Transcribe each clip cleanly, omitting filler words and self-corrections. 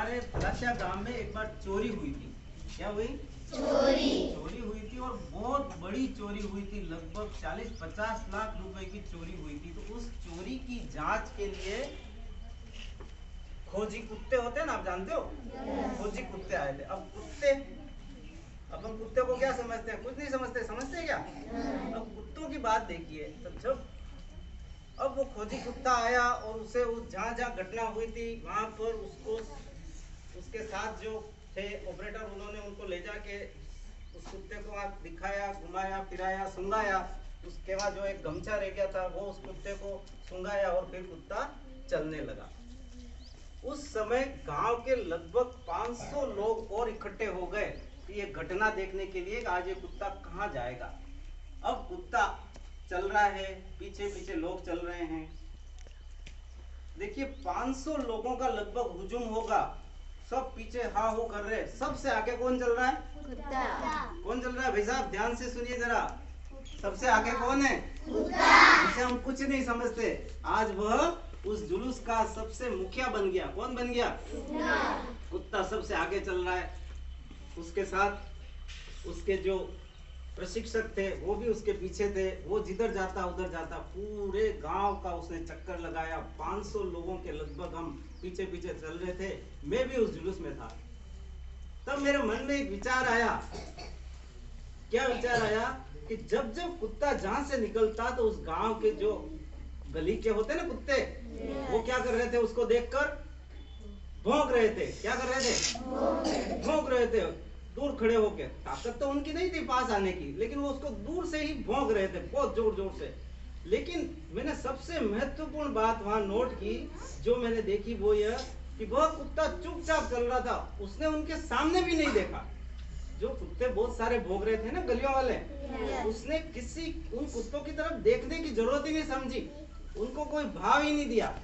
हमारे भलासिया गांव में एक बार चोरी हुई थी। क्या हुई? चोरी हुई थी और बहुत बड़ी चोरी हुई थी। लगभग 40-50 लाख रुपए की चोरी हुई थी। तो उस चोरी की जांच के लिए खोजी कुत्ते होते हैं ना, आप जानते हो? खोजी कुत्ते आए थे। अब कुत्ते, अपन कुत्ते को क्या समझते हैं? कुछ नहीं समझते। समझते हैं क्या? अब कुत्तों की बात देखिए। तो जब अब वो खोजी कुत्ता आया और उसे जहाँ जहाँ घटना हुई थी वहां पर उसको, उसके साथ जो थे ऑपरेटर, उन्होंने उनको ले जाके उस कुत्ते को आप दिखाया, घुमाया फिराया, सुंघाया। उसके बाद जो एक गमछा रह गया था वो उस कुत्ते को सुंघाया और फिर कुत्ता चलने लगा। उस समय गांव के लगभग 500 लोग और इकट्ठे हो गए ये घटना देखने के लिए, आज ये कुत्ता कहाँ जाएगा। अब कुत्ता चल रहा है, पीछे पीछे लोग चल रहे हैं। देखिए 500 लोगों का लगभग हुजूम होगा, सब पीछे हा हो कर रहे। सबसे आगे कौन चल रहा है? कुत्ता। कौन चल रहा है भाई साहब? ध्यान से सुनिए जरा। सबसे आगे कौन है? कुत्ता। जिसे हम कुछ नहीं समझते, आज वह उस जुलूस का सबसे मुखिया बन गया। कौन बन गया? कुत्ता। कुत्ता सबसे आगे चल रहा है। उसके साथ उसके जो प्रशिक्षक थे वो भी उसके पीछे थे। वो जिधर जाता उधर जाता, पूरे गांव का उसने चक्कर लगाया। 500 लोगों के लगभग हम पीछे पीछे चल रहे थे। मैं भी उस जुलूस में था। तब मेरे मन में एक विचार आया। क्या विचार आया? कि जब जब कुत्ता जहां से निकलता तो उस गांव के जो गली के होते ना कुत्ते, वो क्या कर रहे थे? उसको देखकर भौंक रहे थे। क्या कर रहे थे? भौंक रहे थे दूर खड़े होके। ताकत तो उनकी नहीं थी पास आने की, लेकिन वो उसको दूर से ही भौंक रहे थे, बहुत जोर जोर से। लेकिन मैंने सबसे महत्वपूर्ण बात वहां नोट की, जो मैंने देखी वो यह कि वह कुत्ता चुपचाप चल रहा था। उसने उनके सामने भी नहीं देखा। जो कुत्ते बहुत सारे भौंक रहे थे ना गलियों वाले, उसने किसी उन कुत्तों की तरफ देखने की जरूरत ही नहीं समझी, उनको कोई भाव ही नहीं दिया।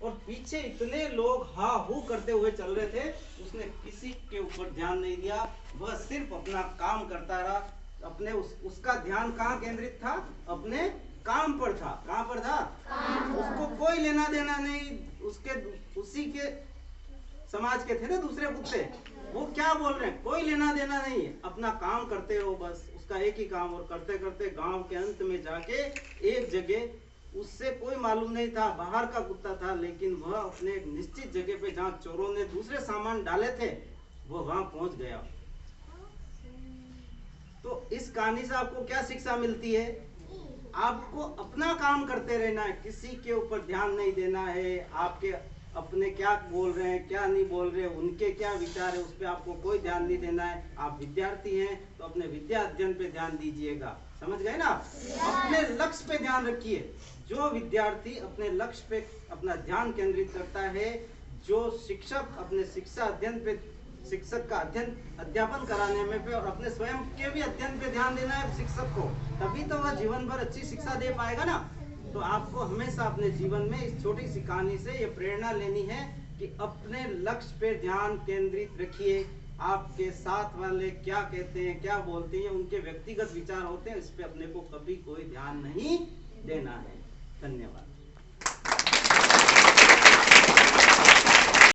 और पीछे इतने लोग हा हू करते हुए चल रहे थे, उसने किसी के ऊपर ध्यान नहीं दिया। वह सिर्फ अपना काम करता रहा। अपने उसका ध्यान कहाँ केंद्रित था? अपने काम पर था। कहाँ पर था? उसको कोई लेना देना नहीं। उसके उसी के समाज के थे ना दूसरे कुत्ते, वो क्या बोल रहे हैं कोई लेना देना नहीं है, अपना काम करते रहो बस। उसका एक ही काम, और करते करते गांव के अंत में जाके एक जगह, उससे कोई मालूम नहीं था, बाहर का कुत्ता था, लेकिन वह अपने एक निश्चित जगह पे जहाँ चोरों ने दूसरे सामान डाले थे वो वहां पहुंच गया। तो इस कहानी से आपको क्या शिक्षा मिलती है? आपको अपना काम करते रहना है, किसी के ऊपर ध्यान नहीं देना है। आपके अपने क्या बोल रहे हैं, क्या नहीं बोल रहे, उनके क्या विचार है, उस पर आपको कोई ध्यान नहीं देना है। आप विद्यार्थी हैं तो अपने विद्या अध्ययन पे ध्यान दीजिएगा। समझ गए ना? अपने लक्ष्य पे ध्यान रखिए। जो विद्यार्थी अपने लक्ष्य पे अपना ध्यान केंद्रित करता है, जो शिक्षक अपने शिक्षा अध्ययन पे, शिक्षक का अध्यापन कराने में पे और अपने स्वयं के भी अध्ययन पे ध्यान देना है शिक्षक को, तभी तो वह जीवन भर अच्छी शिक्षा दे पाएगा ना। तो आपको हमेशा अपने जीवन में इस छोटी सी कहानी से ये प्रेरणा लेनी है कि अपने लक्ष्य पे ध्यान केंद्रित रखिए। आपके साथ वाले क्या कहते हैं, क्या बोलते हैं, उनके व्यक्तिगत विचार होते हैं, इस पे अपने को कभी कोई ध्यान नहीं देना है। धन्यवाद।